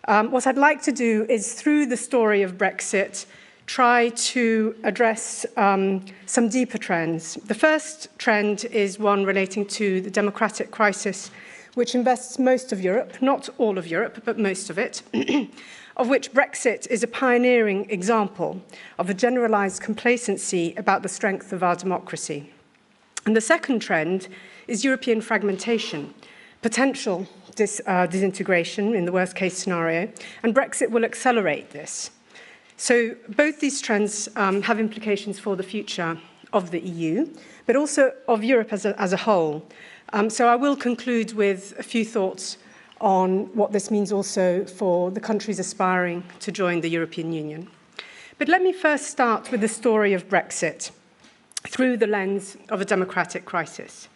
What I'd like to do is, through the story of Brexit, try to address some deeper trends. The first trend is one relating to the democratic crisis, which invests most of Europe, not all of Europe, but most of it, of which Brexit is a pioneering example of a generalized complacency about the strength of our democracy. And the second trend is European fragmentation, potential disintegration in the worst case scenario, and Brexit will accelerate this. So both these trends have implications for the future of the EU, but also of Europe as a whole. So I will conclude with a few thoughts on what this means also for the countries aspiring to join the European Union. But let me first start with the story of Brexit through the lens of a democratic crisis.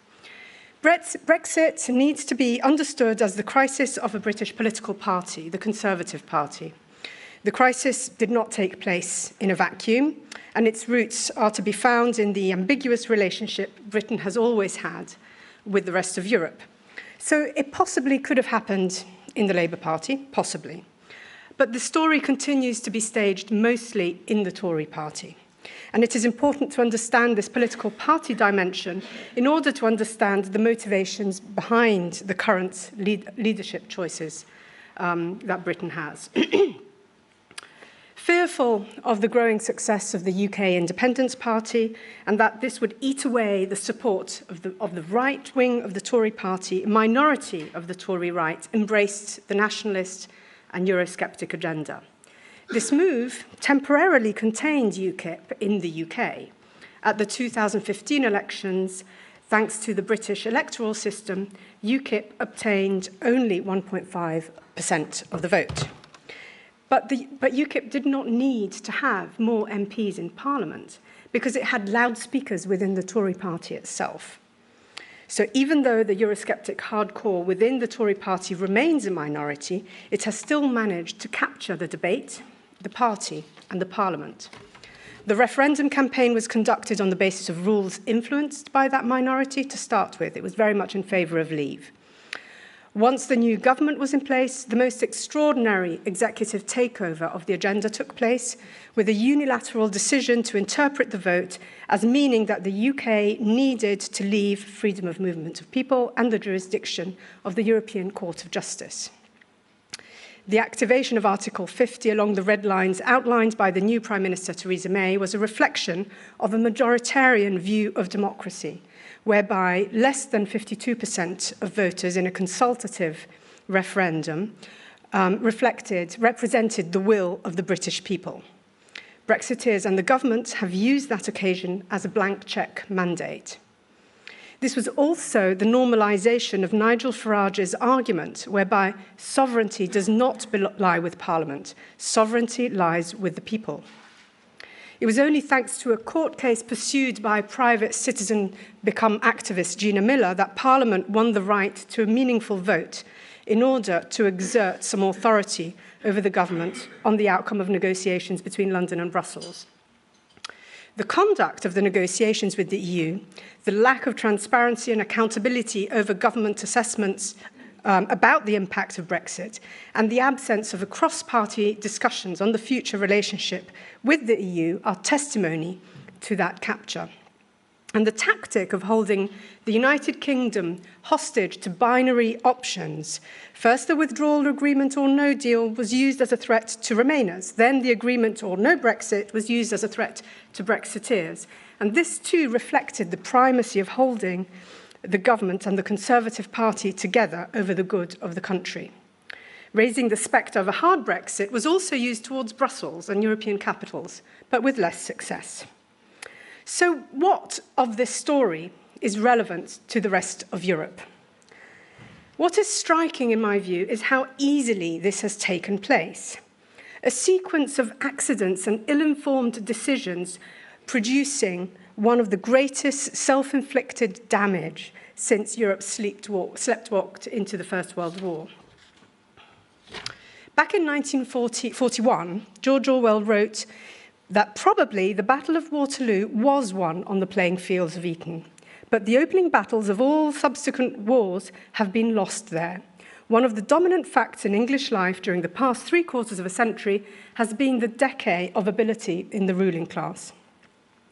Brexit needs to be understood as the crisis of a British political party, the Conservative Party. The crisis did not take place in a vacuum, and its roots are to be found in the ambiguous relationship Britain has always had with the rest of Europe. So it possibly could have happened in the Labour Party, possibly. But the story continues to be staged mostly in the Tory party. And it is important to understand this political party dimension in order to understand the motivations behind the current leadership choices that Britain has. Fearful of the growing success of the UK Independence Party and that this would eat away the support of the right wing of the Tory party, a minority of the Tory right embraced the nationalist and Eurosceptic agenda. This move temporarily contained UKIP in the UK. At the 2015 elections, thanks to the British electoral system, UKIP obtained only 1.5% of the vote. But UKIP did not need to have more MPs in Parliament because it had loudspeakers within the Tory party itself. So even though the Eurosceptic hardcore within the Tory party remains a minority, it has still managed to capture the debate, the party, and the Parliament. The referendum campaign was conducted on the basis of rules influenced by that minority to start with. It was very much in favour of leave. Once the new government was in place, the most extraordinary executive takeover of the agenda took place, with a unilateral decision to interpret the vote as meaning that the UK needed to leave freedom of movement of people and the jurisdiction of the European Court of Justice. The activation of Article 50 along the red lines outlined by the new Prime Minister Theresa May was a reflection of a majoritarian view of democracy, whereby less than 52% of voters in a consultative referendum represented the will of the British people. Brexiteers and the government have used that occasion as a blank cheque mandate. This was also the normalisation of Nigel Farage's argument, whereby sovereignty does not lie with Parliament, sovereignty lies with the people. It was only thanks to a court case pursued by private citizen-become activist Gina Miller that Parliament won the right to a meaningful vote in order to exert some authority over the government on the outcome of negotiations between London and Brussels. The conduct of the negotiations with the EU, the lack of transparency and accountability over government assessments about the impact of Brexit, and the absence of a cross-party discussions on the future relationship with the EU are testimony to that capture. And the tactic of holding the United Kingdom hostage to binary options, first the withdrawal agreement or no deal, was used as a threat to Remainers. Then the agreement or no Brexit was used as a threat to Brexiteers. And this too reflected the primacy of holding the government and the Conservative Party together over the good of the country. Raising the spectre of a hard Brexit was also used towards Brussels and European capitals, but with less success. So what of this story is relevant to the rest of Europe? What is striking, in my view, is how easily this has taken place. A sequence of accidents and ill-informed decisions producing one of the greatest self-inflicted damage since Europe sleptwalked into the First World War. Back in 1941, George Orwell wrote that probably the Battle of Waterloo was won on the playing fields of Eton, but the opening battles of all subsequent wars have been lost there. One of the dominant facts in English life during the past 3/4 of a century has been the decay of ability in the ruling class.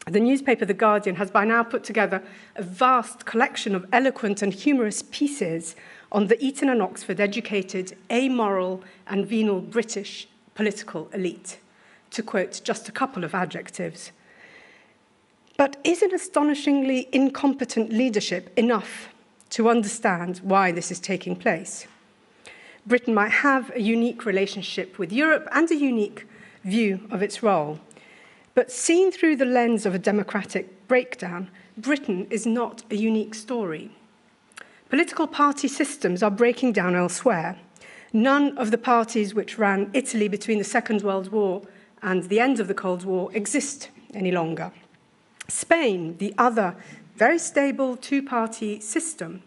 The newspaper The Guardian has by now put together a vast collection of eloquent and humorous pieces on the Eton and Oxford educated, amoral and venal British political elite, to quote just a couple of adjectives. But is an astonishingly incompetent leadership enough to understand why this is taking place? Britain might have a unique relationship with Europe and a unique view of its role. But seen through the lens of a democratic breakdown, Britain is not a unique story. Political party systems are breaking down elsewhere. None of the parties which ran Italy between the Second World War and the end of the Cold War exist any longer. Spain, the other very stable two-party system,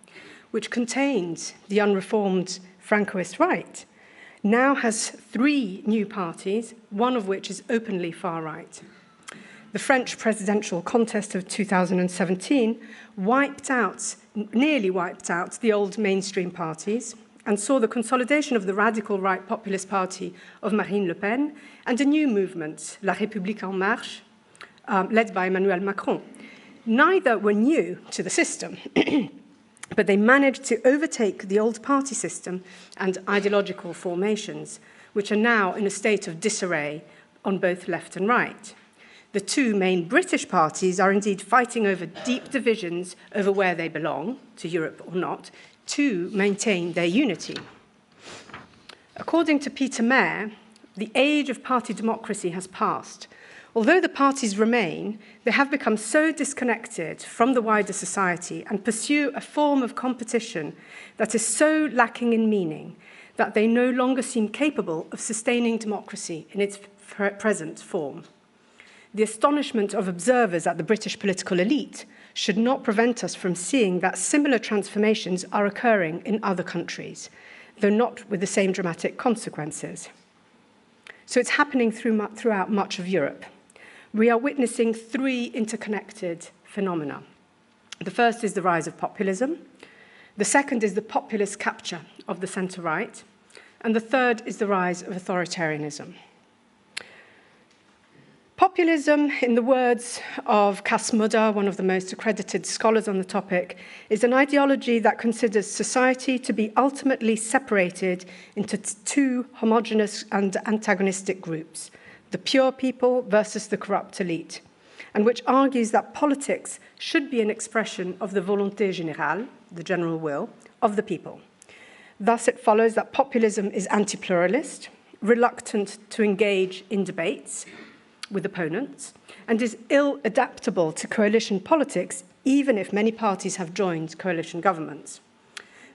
which contained the unreformed Francoist right, now has 3 new parties, one of which is openly far-right. The French presidential contest of 2017 nearly wiped out the old mainstream parties and saw the consolidation of the radical right populist party of Marine Le Pen and a new movement, La République en Marche, led by Emmanuel Macron. Neither were new to the system, but they managed to overtake the old party system and ideological formations, which are now in a state of disarray on both left and right. The 2 main British parties are indeed fighting over deep divisions over where they belong, to Europe or not, to maintain their unity. According to Peter Mayer, the age of party democracy has passed. Although the parties remain, they have become so disconnected from the wider society and pursue a form of competition that is so lacking in meaning that they no longer seem capable of sustaining democracy in its present form. The astonishment of observers at the British political elite should not prevent us from seeing that similar transformations are occurring in other countries, though not with the same dramatic consequences. So it's happening throughout much of Europe. We are witnessing 3 interconnected phenomena. The first is the rise of populism. The second is the populist capture of the centre-right. And the third is the rise of authoritarianism. Populism, in the words of Cas Mudder, one of the most accredited scholars on the topic, is an ideology that considers society to be ultimately separated into 2 homogeneous and antagonistic groups, the pure people versus the corrupt elite, and which argues that politics should be an expression of the volonté générale, the general will, of the people. Thus, it follows that populism is anti-pluralist, reluctant to engage in debates with opponents, and is ill-adaptable to coalition politics, even if many parties have joined coalition governments.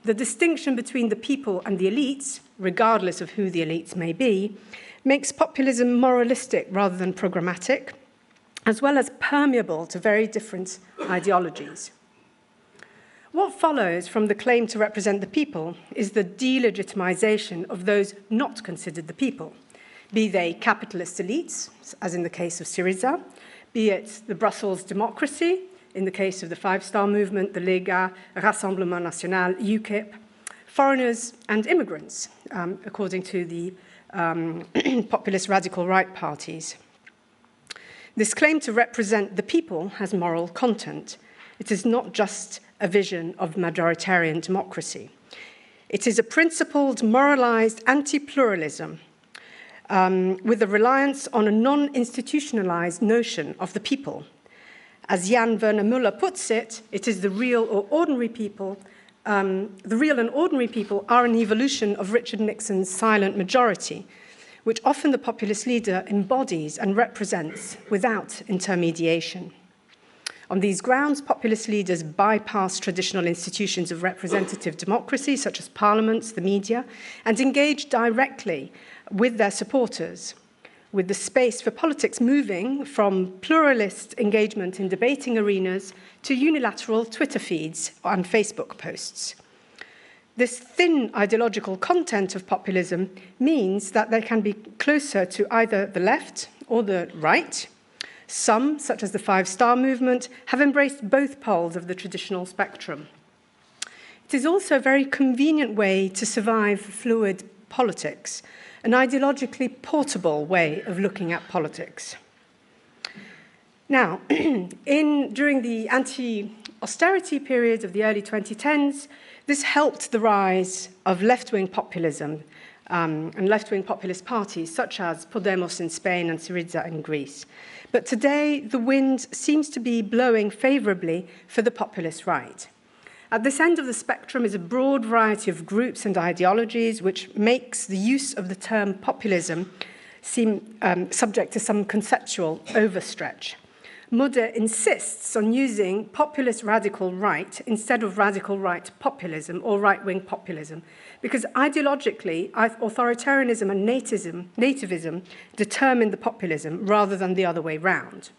The distinction between the people and the elites, regardless of who the elites may be, makes populism moralistic rather than programmatic, as well as permeable to very different ideologies. What follows from the claim to represent the people is the delegitimization of those not considered the people, be they capitalist elites, as in the case of Syriza, be it the Brussels democracy, in the case of the Five Star Movement, the Lega, Rassemblement National, UKIP, foreigners and immigrants, according to the populist radical right parties. This claim to represent the people has moral content. It is not just a vision of majoritarian democracy. It is a principled, moralized anti-pluralism with a reliance on a non-institutionalized notion of the people. As Jan Werner Müller puts it, it is the real or ordinary people. The real and ordinary people are an evolution of Richard Nixon's silent majority, which often the populist leader embodies and represents without intermediation. On these grounds, populist leaders bypass traditional institutions of representative democracy, such as parliaments, the media, and engage directly with their supporters, with the space for politics moving from pluralist engagement in debating arenas to unilateral Twitter feeds and Facebook posts. This thin ideological content of populism means that they can be closer to either the left or the right. Some, such as the Five Star Movement, have embraced both poles of the traditional spectrum. It is also a very convenient way to survive fluid politics, an ideologically portable way of looking at politics. Now, during the anti-austerity period of the early 2010s, this helped the rise of left-wing populism and left-wing populist parties, such as Podemos in Spain and Syriza in Greece. But today, the wind seems to be blowing favorably for the populist right. At this end of the spectrum is a broad variety of groups and ideologies, which makes the use of the term populism seem subject to some conceptual overstretch. Mode insists on using populist radical right instead of radical right populism or right-wing populism, because ideologically, authoritarianism and nativism determine the populism rather than the other way round.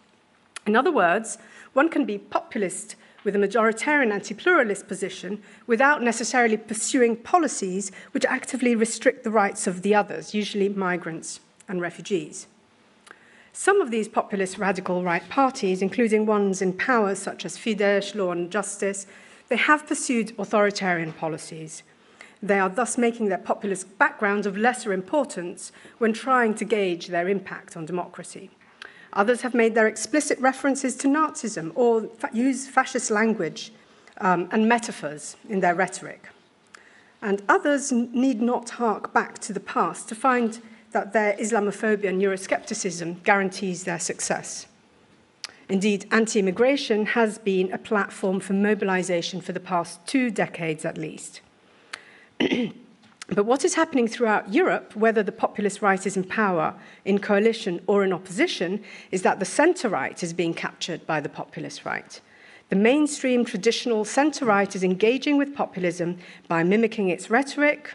In other words, one can be populist with a majoritarian anti-pluralist position without necessarily pursuing policies which actively restrict the rights of the others, usually migrants and refugees. Some of these populist radical right parties, including ones in power such as Fidesz, Law and Justice, they have pursued authoritarian policies. They are thus making their populist background of lesser importance when trying to gauge their impact on democracy. Others have made their explicit references to Nazism or use fascist language and metaphors in their rhetoric. And others need not hark back to the past to find that their Islamophobia and Euroscepticism guarantees their success. Indeed, anti-immigration has been a platform for mobilization for the past 2 decades at least. But what is happening throughout Europe, whether the populist right is in power, in coalition or in opposition, is that the centre-right is being captured by the populist right. The mainstream traditional centre-right is engaging with populism by mimicking its rhetoric,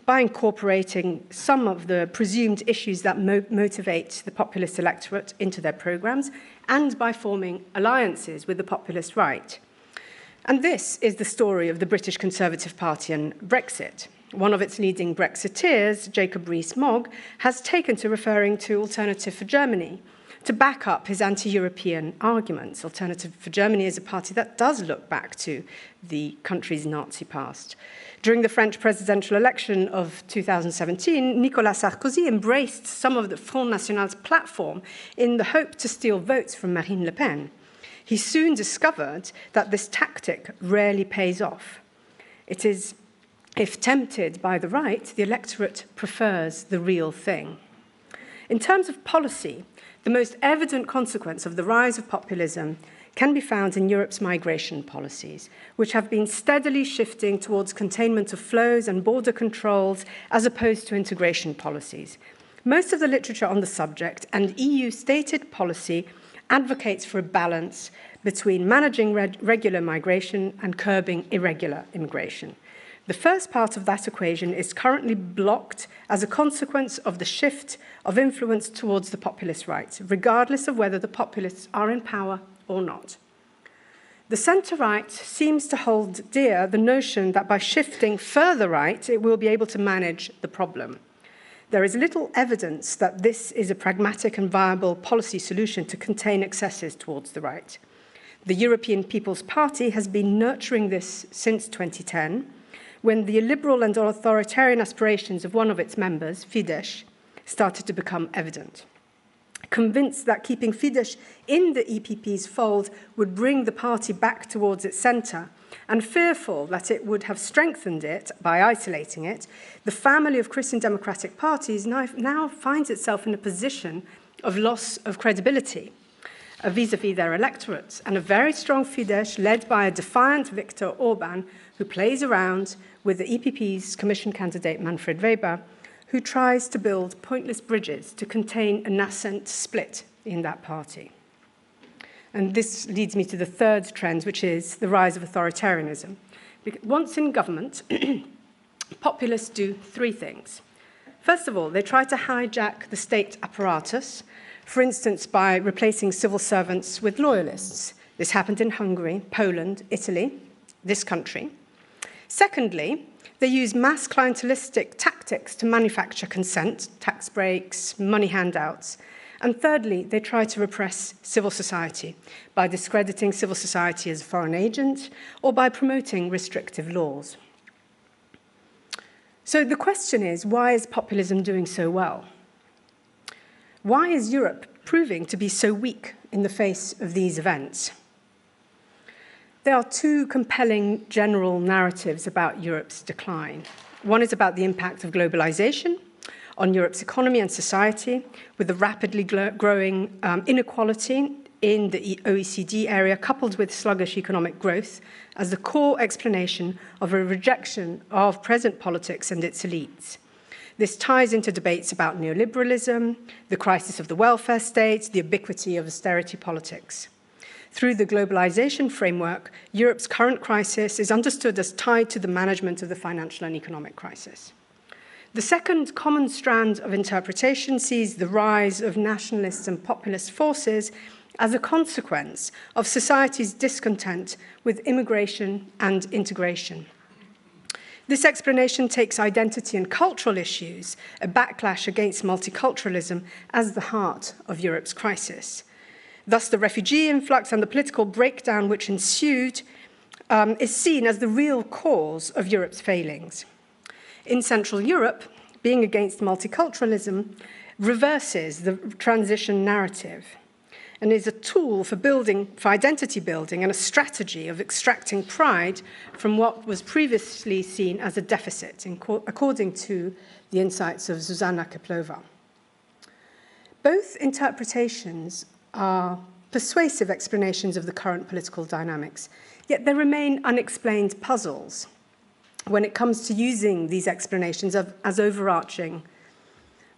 by incorporating some of the presumed issues that motivate the populist electorate into their programmes, and by forming alliances with the populist right. And this is the story of the British Conservative Party and Brexit. One of its leading Brexiteers, Jacob Rees-Mogg, has taken to referring to Alternative for Germany to back up his anti-European arguments. Alternative for Germany is a party that does look back to the country's Nazi past. During the French presidential election of 2017, Nicolas Sarkozy embraced some of the Front National's platform in the hope to steal votes from Marine Le Pen. He soon discovered that this tactic rarely pays off. It is, if tempted by the right, the electorate prefers the real thing. In terms of policy, the most evident consequence of the rise of populism can be found in Europe's migration policies, which have been steadily shifting towards containment of flows and border controls as opposed to integration policies. Most of the literature on the subject and EU stated policy advocates for a balance between managing regular migration and curbing irregular immigration. The first part of that equation is currently blocked as a consequence of the shift of influence towards the populist right, regardless of whether the populists are in power or not. The centre-right seems to hold dear the notion that by shifting further right, it will be able to manage the problem. There is little evidence that this is a pragmatic and viable policy solution to contain excesses towards the right. The European People's Party has been nurturing this since 2010, when the illiberal and authoritarian aspirations of one of its members, Fidesz, started to become evident. Convinced that keeping Fidesz in the EPP's fold would bring the party back towards its centre, and fearful that it would have strengthened it by isolating it, the family of Christian democratic parties now finds itself in a position of loss of credibility vis-à-vis their electorates, and a very strong Fidesz led by a defiant Viktor Orban who plays around with the EPP's Commission candidate Manfred Weber, who tries to build pointless bridges to contain a nascent split in that party. And this leads me to the third trend, which is the rise of authoritarianism. Once in government, populists do 3 things. First of all, they try to hijack the state apparatus, for instance, by replacing civil servants with loyalists. This happened in Hungary, Poland, Italy, this country. Secondly, they use mass clientelistic tactics to manufacture consent, tax breaks, money handouts. And thirdly, they try to repress civil society by discrediting civil society as a foreign agent or by promoting restrictive laws. So the question is, why is populism doing so well? Why is Europe proving to be so weak in the face of these events? There are two compelling general narratives about Europe's decline. One is about the impact of globalization on Europe's economy and society, with the rapidly growing inequality in the OECD area, coupled with sluggish economic growth, as the core explanation of a rejection of present politics and its elites. This ties into debates about neoliberalism, the crisis of the welfare state, the ubiquity of austerity politics. Through the globalization framework, Europe's current crisis is understood as tied to the management of the financial and economic crisis. The second common strand of interpretation sees the rise of nationalist and populist forces as a consequence of society's discontent with immigration and integration. This explanation takes identity and cultural issues, a backlash against multiculturalism, as the heart of Europe's crisis. Thus, the refugee influx and the political breakdown which ensued is seen as the real cause of Europe's failings. In Central Europe, being against multiculturalism reverses the transition narrative and is a tool for identity building and a strategy of extracting pride from what was previously seen as a deficit, according to the insights of Zuzana Keplova. Both interpretations are persuasive explanations of the current political dynamics, yet there remain unexplained puzzles when it comes to using these explanations as overarching.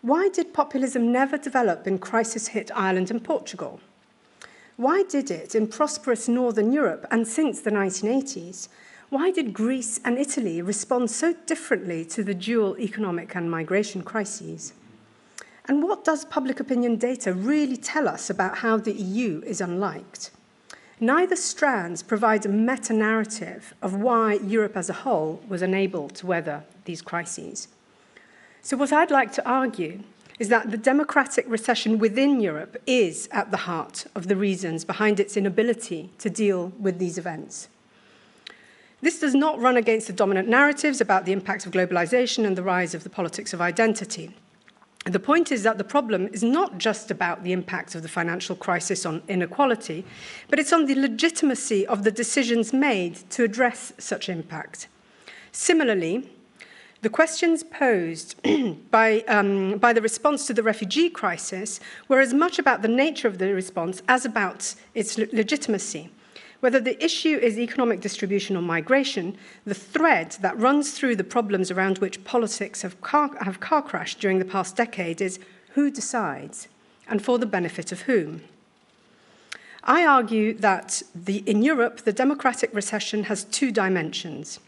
Why did populism never develop in crisis-hit Ireland and Portugal? Why did it in prosperous Northern Europe and since the 1980s? Why did Greece and Italy respond so differently to the dual economic and migration crises? And what does public opinion data really tell us about how the EU is unliked? Neither strands provide a meta-narrative of why Europe as a whole was unable to weather these crises. So what I'd like to argue is that the democratic recession within Europe is at the heart of the reasons behind its inability to deal with these events. This does not run against the dominant narratives about the impact of globalization and the rise of the politics of identity. The point is that the problem is not just about the impact of the financial crisis on inequality, but it's on the legitimacy of the decisions made to address such impact. Similarly, the questions posed by the response to the refugee crisis were as much about the nature of the response as about its legitimacy. Whether the issue is economic distribution or migration, the thread that runs through the problems around which politics have car crashed during the past decade is who decides and for the benefit of whom. I argue that in Europe, the democratic recession has two dimensions.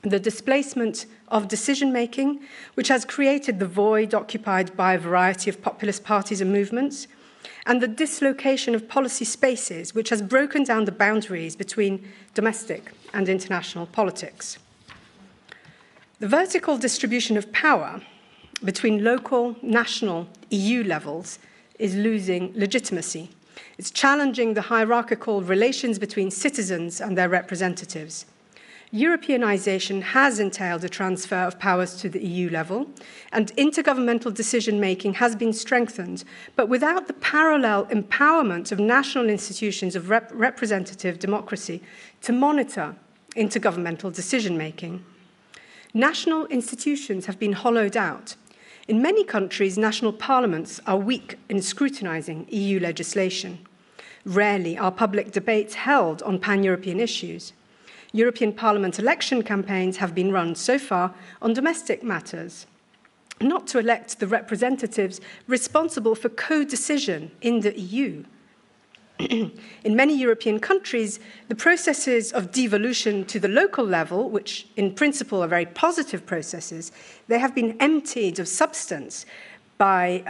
The displacement of decision-making, which has created the void occupied by a variety of populist parties and movements, and the dislocation of policy spaces, which has broken down the boundaries between domestic and international politics. The vertical distribution of power between local, national, EU levels is losing legitimacy. It's challenging the hierarchical relations between citizens and their representatives. Europeanization has entailed a transfer of powers to the EU level, and intergovernmental decision-making has been strengthened, but without the parallel empowerment of national institutions of representative democracy to monitor intergovernmental decision-making. National institutions have been hollowed out. In many countries, national parliaments are weak in scrutinizing EU legislation. Rarely are public debates held on pan-European issues. European Parliament election campaigns have been run so far on domestic matters, not to elect the representatives responsible for co-decision in the EU. In many European countries, the processes of devolution to the local level, which in principle are very positive processes, they have been emptied of substance by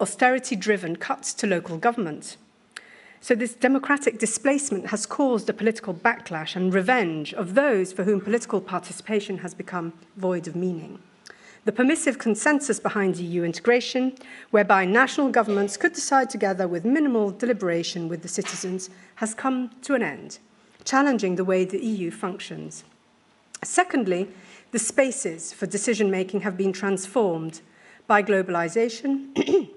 austerity-driven cuts to local government. So this democratic displacement has caused a political backlash and revenge of those for whom political participation has become void of meaning. The permissive consensus behind EU integration, whereby national governments could decide together with minimal deliberation with the citizens, has come to an end, challenging the way the EU functions. Secondly, the spaces for decision-making have been transformed by globalization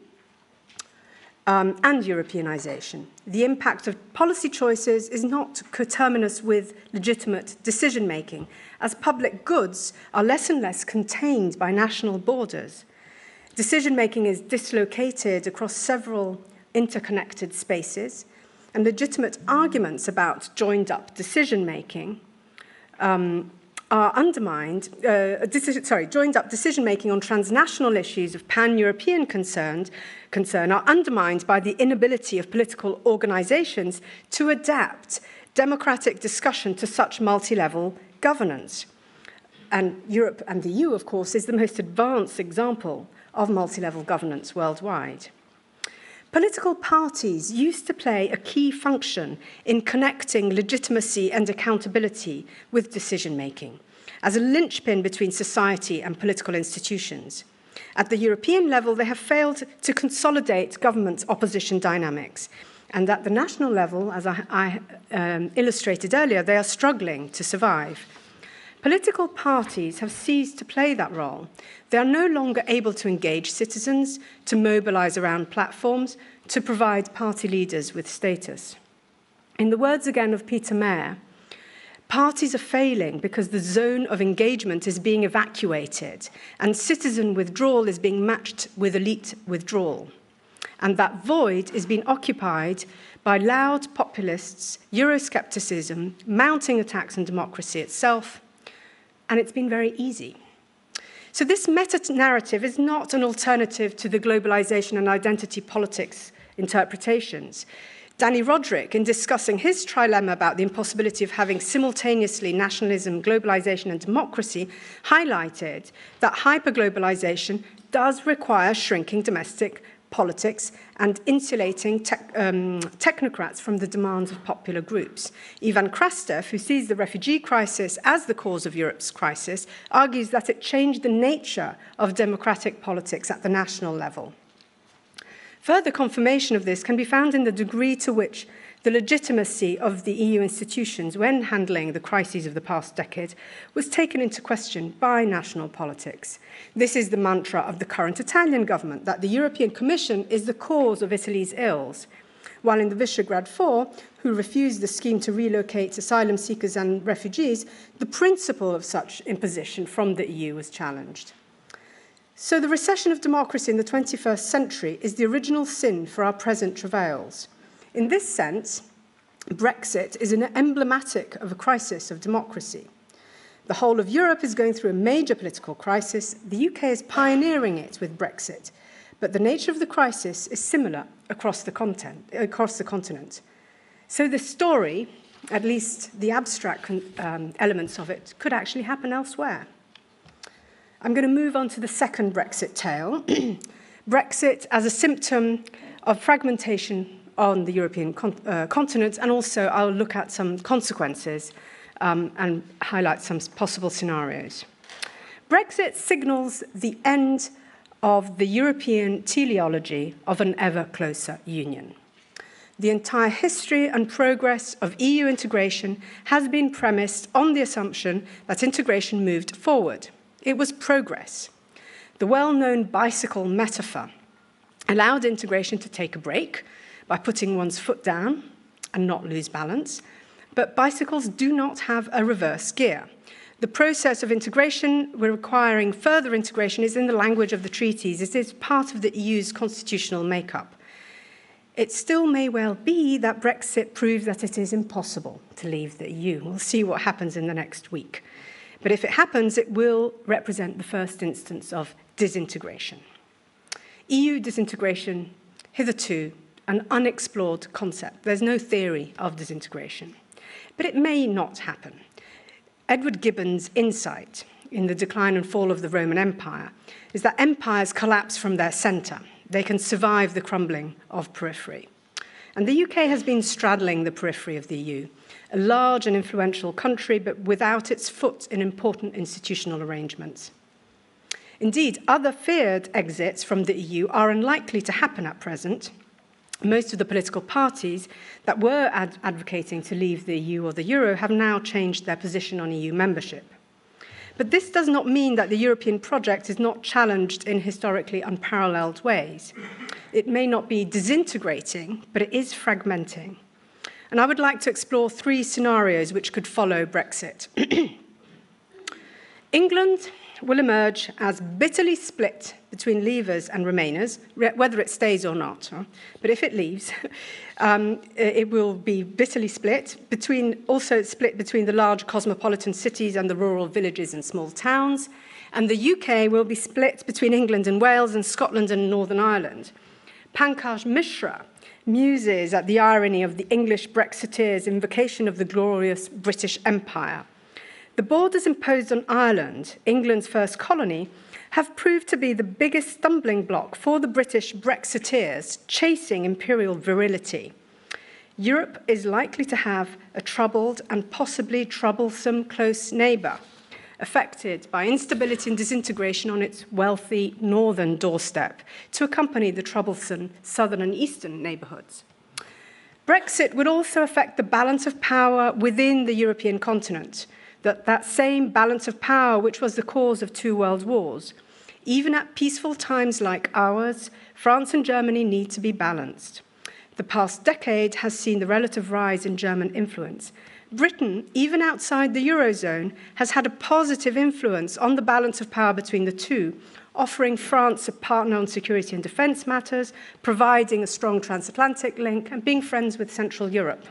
and Europeanization. The impact of policy choices is not coterminous with legitimate decision-making, as public goods are less and less contained by national borders. Decision-making is dislocated across several interconnected spaces, and legitimate arguments about joined-up decision-making are undermined, joined-up decision-making on transnational issues of pan-European concern are undermined by the inability of political organizations to adapt democratic discussion to such multi-level governance. And Europe and the EU, of course, is the most advanced example of multi-level governance worldwide. Political parties used to play a key function in connecting legitimacy and accountability with decision-making, as a linchpin between society and political institutions. At the European level, they have failed to consolidate government opposition dynamics, and at the national level, as I illustrated earlier, they are struggling to survive. Political parties have ceased to play that role. They are no longer able to engage citizens, to mobilize around platforms, to provide party leaders with status. In the words again of Peter Mayer, parties are failing because the zone of engagement is being evacuated and citizen withdrawal is being matched with elite withdrawal. And that void is being occupied by loud populists, Euroscepticism, mounting attacks on democracy itself, and it's been very easy. So this meta-narrative is not an alternative to the globalization and identity politics interpretations. Danny Roderick, in discussing his trilemma about the impossibility of having simultaneously nationalism, globalization, and democracy, highlighted that hyperglobalization does require shrinking domestic politics and insulating technocrats from the demands of popular groups. Ivan Krastev, who sees the refugee crisis as the cause of Europe's crisis, argues that it changed the nature of democratic politics at the national level. Further confirmation of this can be found in the degree to which the legitimacy of the EU institutions when handling the crises of the past decade was taken into question by national politics. This is the mantra of the current Italian government, that the European Commission is the cause of Italy's ills, while in the Visegrad Four, who refused the scheme to relocate asylum seekers and refugees, the principle of such imposition from the EU was challenged. So the recession of democracy in the 21st century is the original sin for our present travails. In this sense, Brexit is emblematic of a crisis of democracy. The whole of Europe is going through a major political crisis. The UK is pioneering it with Brexit, but the nature of the crisis is similar across the continent. So the story, at least the abstract elements of it, could actually happen elsewhere. I'm going to move on to the second Brexit tale. Brexit as a symptom of fragmentation on the European continent, and also I'll look at some consequences and highlight some possible scenarios. Brexit signals the end of the European teleology of an ever closer union. The entire history and progress of EU integration has been premised on the assumption that integration moved forward. It was progress. The well-known bicycle metaphor allowed integration to take a break by putting one's foot down and not lose balance, but bicycles do not have a reverse gear. The process of integration requiring further integration is in the language of the treaties. It is part of the EU's constitutional makeup. It still may well be that Brexit proves that it is impossible to leave the EU. We'll see what happens in the next week. But if it happens, it will represent the first instance of disintegration. EU disintegration, hitherto an unexplored concept. There's no theory of disintegration. But it may not happen. Edward Gibbon's insight in The Decline and Fall of the Roman Empire is that empires collapse from their center. They can survive the crumbling of periphery. And the UK has been straddling the periphery of the EU, a large and influential country, but without its foot in important institutional arrangements. Indeed, other feared exits from the EU are unlikely to happen at present. Most of the political parties that were advocating to leave the EU or the euro have now changed their position on EU membership. But this does not mean that the European project is not challenged in historically unparalleled ways. It may not be disintegrating, but it is fragmenting. And I would like to explore 3 scenarios which could follow Brexit. England will emerge as bitterly split between leavers and remainers, whether it stays or not. But if it leaves, it will be bitterly split, also split between the large cosmopolitan cities and the rural villages and small towns. And the UK will be split between England and Wales and Scotland and Northern Ireland. Pankaj Mishra muses at the irony of the English Brexiteers' invocation of the glorious British Empire. The borders imposed on Ireland, England's first colony, have proved to be the biggest stumbling block for the British Brexiteers chasing imperial virility. Europe is likely to have a troubled and possibly troublesome close neighbour, affected by instability and disintegration on its wealthy northern doorstep, to accompany the troublesome southern and eastern neighbourhoods. Brexit would also affect the balance of power within the European continent, that same balance of power which was the cause of 2 world wars. Even at peaceful times like ours, France and Germany need to be balanced. The past decade has seen the relative rise in German influence. Britain, even outside the Eurozone, has had a positive influence on the balance of power between the two, offering France a partner on security and defence matters, providing a strong transatlantic link, and being friends with Central Europe.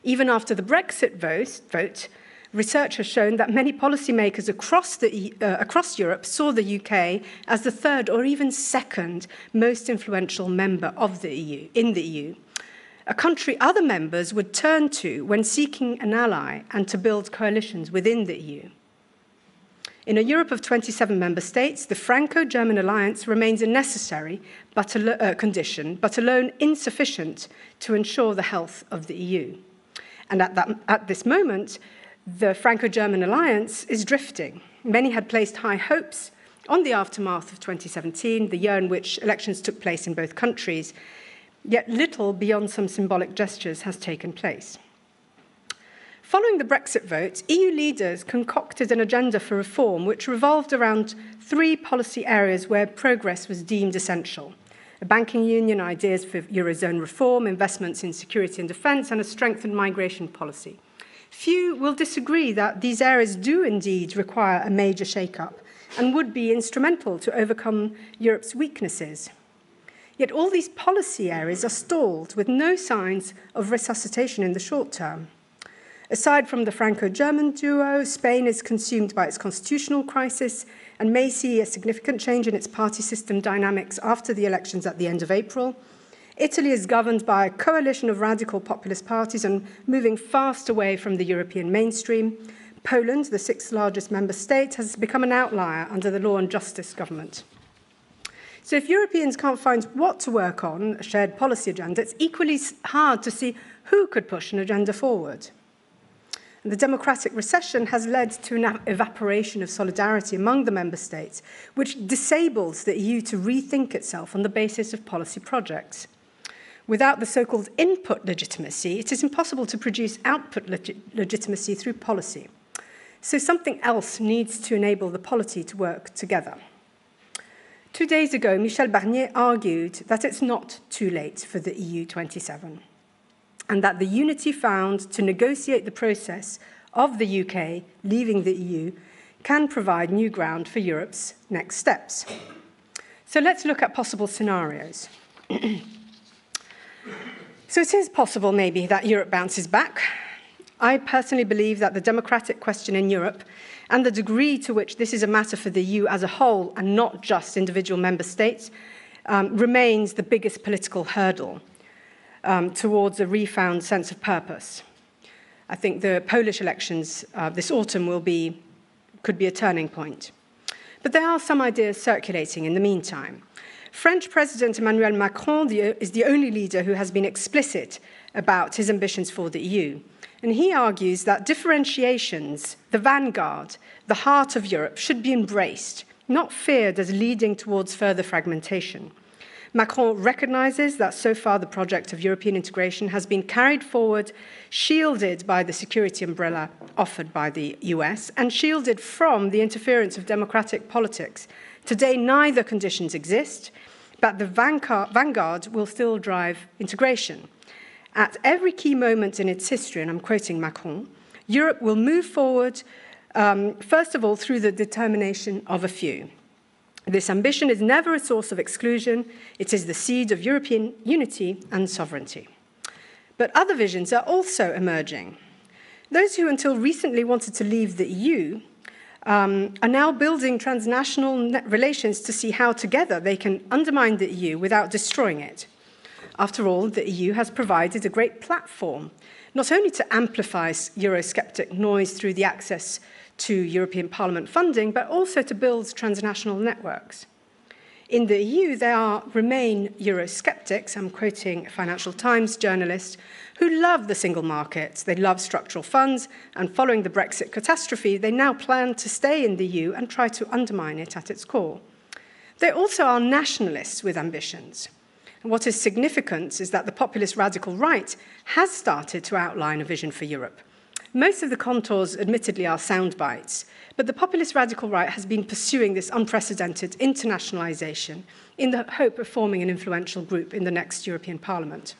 Even after the Brexit vote, research has shown that many policymakers across Europe saw the UK as the 3rd or even 2nd most influential member of the EU, in the EU, a country other members would turn to when seeking an ally and to build coalitions within the EU. In a Europe of 27 member states, the Franco-German alliance remains a necessary condition, but alone insufficient to ensure the health of the EU. And at this moment, the Franco-German alliance is drifting. Many had placed high hopes on the aftermath of 2017, the year in which elections took place in both countries, yet little beyond some symbolic gestures has taken place. Following the Brexit vote, EU leaders concocted an agenda for reform which revolved around 3 policy areas where progress was deemed essential: a banking union, ideas for Eurozone reform, investments in security and defence, and a strengthened migration policy. Few will disagree that these areas do indeed require a major shake-up and would be instrumental to overcome Europe's weaknesses. Yet all these policy areas are stalled with no signs of resuscitation in the short term. Aside from the Franco-German duo, Spain is consumed by its constitutional crisis and may see a significant change in its party system dynamics after the elections at the end of April. Italy is governed by a coalition of radical populist parties and moving fast away from the European mainstream. Poland, the 6th largest member state, has become an outlier under the Law and Justice government. So if Europeans can't find what to work on, a shared policy agenda, it's equally hard to see who could push an agenda forward. And the democratic recession has led to an evaporation of solidarity among the member states, which disables the EU to rethink itself on the basis of policy projects. Without the so-called input legitimacy, it is impossible to produce output legitimacy through policy. So something else needs to enable the polity to work together. 2 days ago, Michel Barnier argued that it's not too late for the EU 27, and that the unity found to negotiate the process of the UK leaving the EU can provide new ground for Europe's next steps. So let's look at possible scenarios. So it is possible, maybe, that Europe bounces back. I personally believe that the democratic question in Europe and the degree to which this is a matter for the EU as a whole and not just individual member states remains the biggest political hurdle towards a refound sense of purpose. I think the Polish elections this autumn could be a turning point. But there are some ideas circulating in the meantime. French President Emmanuel Macron is the only leader who has been explicit about his ambitions for the EU. And he argues that differentiations, the vanguard, the heart of Europe, should be embraced not feared as leading towards further fragmentation. Macron recognizes that so far the project of European integration has been carried forward, shielded by the security umbrella offered by the US, and shielded from the interference of democratic politics. Today, neither conditions exist, but the vanguard will still drive integration. At every key moment in its history, and I'm quoting Macron, Europe will move forward, first of all, through the determination of a few. This ambition is never a source of exclusion. It is the seed of European unity and sovereignty. But other visions are also emerging. Those who until recently wanted to leave the EU are now building transnational relations to see how together they can undermine the EU without destroying it. After all, the EU has provided a great platform, not only to amplify Eurosceptic noise through the access to European Parliament funding, but also to build transnational networks. In the EU, there remain Eurosceptics, I'm quoting a Financial Times journalist, who love the single market, they love structural funds, and following the Brexit catastrophe, they now plan to stay in the EU and try to undermine it at its core. There also are nationalists with ambitions. And what is significant is that the populist radical right has started to outline a vision for Europe. Most of the contours, admittedly, are sound bites, but the populist radical right has been pursuing this unprecedented internationalization in the hope of forming an influential group in the next European Parliament.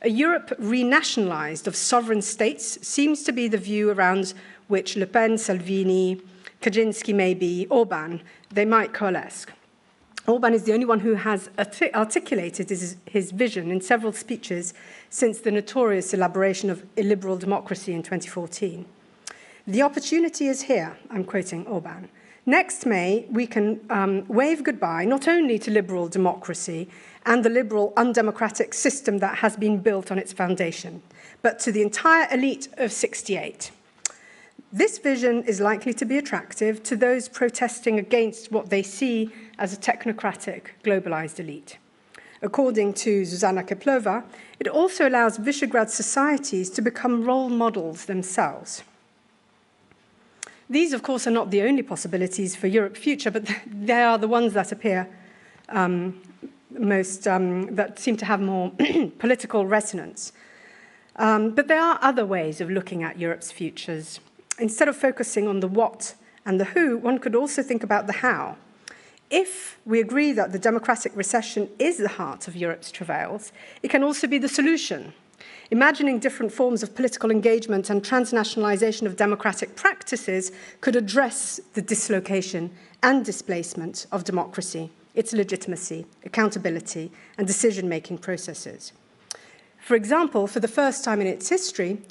A Europe renationalized of sovereign states seems to be the view around which Le Pen, Salvini, Kaczynski maybe, Orban, they might coalesce. Orban is the only one who has articulated his vision in several speeches since the notorious elaboration of illiberal democracy in 2014. The opportunity is here, I'm quoting Orban. Next May, we can wave goodbye not only to liberal democracy and the liberal undemocratic system that has been built on its foundation, but to the entire elite of 68. This vision is likely to be attractive to those protesting against what they see as a technocratic, globalized elite. According to Zuzana Keplova, it also allows Visegrad societies to become role models themselves. These, of course, are not the only possibilities for Europe's future, but they are the ones that appear that seem to have more political resonance. But there are other ways of looking at Europe's futures. Instead of focusing on the what and the who, one could also think about the how. If we agree that the democratic recession is the heart of Europe's travails, it can also be the solution. Imagining different forms of political engagement and transnationalization of democratic practices could address the dislocation and displacement of democracy, its legitimacy, accountability, and decision-making processes. For example, for the first time in its history,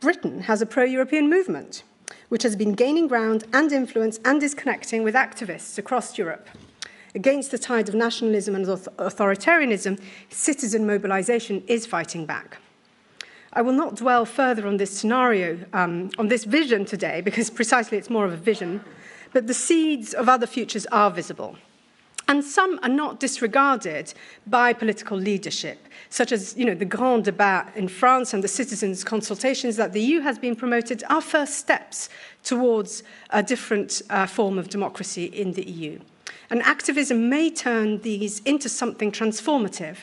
Britain has a pro-European movement, which has been gaining ground and influence and is connecting with activists across Europe. Against the tide of nationalism and authoritarianism, citizen mobilization is fighting back. I will not dwell further on this scenario, on this vision today, because precisely it's more of a vision, but the seeds of other futures are visible. And some are not disregarded by political leadership, such as the Grand Débat in France and the citizens' consultations that the EU has been promoted are first steps towards a different form of democracy in the EU. And activism may turn these into something transformative,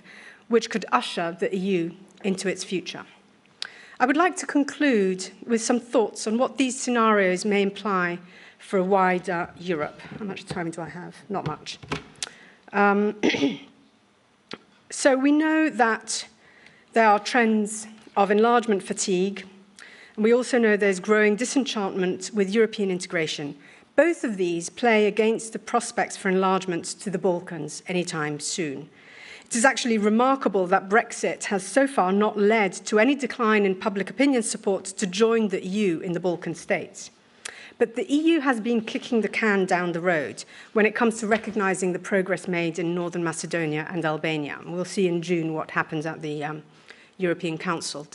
which could usher the EU into its future. I would like to conclude with some thoughts on what these scenarios may imply for a wider Europe. How much time do I have? Not much. So we know that there are trends of enlargement fatigue, and we also know there's growing disenchantment with European integration. Both of these play against the prospects for enlargement to the Balkans anytime soon. It is actually remarkable that Brexit has so far not led to any decline in public opinion support to join the EU in the Balkan states. But the EU has been kicking the can down the road when it comes to recognizing the progress made in Northern Macedonia and Albania. We'll see in June what happens at the European Council,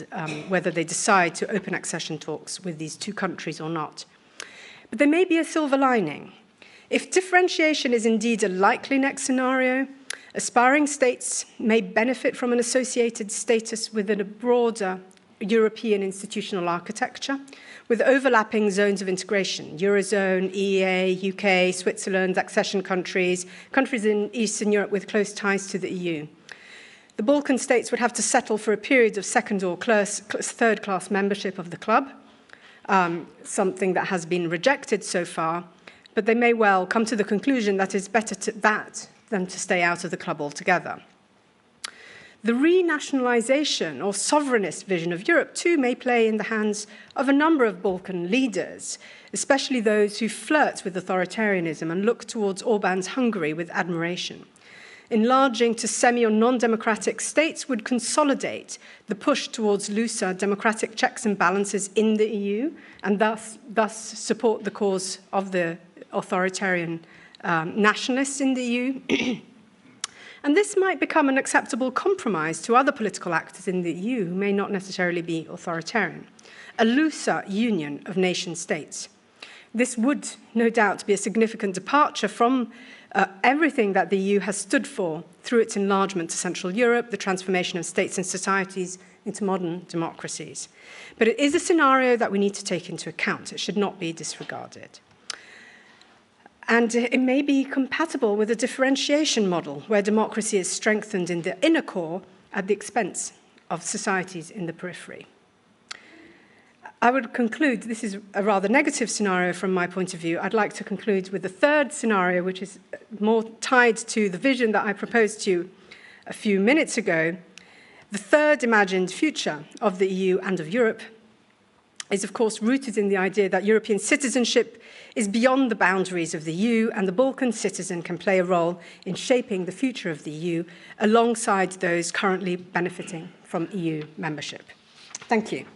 whether they decide to open accession talks with these two countries or not. But there may be a silver lining. If differentiation is indeed a likely next scenario, aspiring states may benefit from an associated status within a broader European institutional architecture, with overlapping zones of integration, Eurozone, EEA, UK, Switzerland, accession countries, countries in Eastern Europe with close ties to the EU. The Balkan states would have to settle for a period of second or third-class membership of the club, something that has been rejected so far, but they may well come to the conclusion that it's better than to stay out of the club altogether. The renationalization or sovereignist vision of Europe, too, may play in the hands of a number of Balkan leaders, especially those who flirt with authoritarianism and look towards Orban's Hungary with admiration. Enlarging to semi- or non-democratic states would consolidate the push towards looser democratic checks and balances in the EU, and thus support the cause of the authoritarian nationalists in the EU. And this might become an acceptable compromise to other political actors in the EU who may not necessarily be authoritarian. A looser union of nation states. This would, no doubt, be a significant departure from everything that the EU has stood for through its enlargement to Central Europe, the transformation of states and societies into modern democracies. But it is a scenario that we need to take into account. It should not be disregarded. And it may be compatible with a differentiation model where democracy is strengthened in the inner core at the expense of societies in the periphery. I would conclude, this is a rather negative scenario from my point of view. I'd like to conclude with the third scenario, which is more tied to the vision that I proposed to you a few minutes ago. The third imagined future of the EU and of Europe is, of course, rooted in the idea that European citizenship is beyond the boundaries of the EU, and the Balkan citizen can play a role in shaping the future of the EU alongside those currently benefiting from EU membership. Thank you.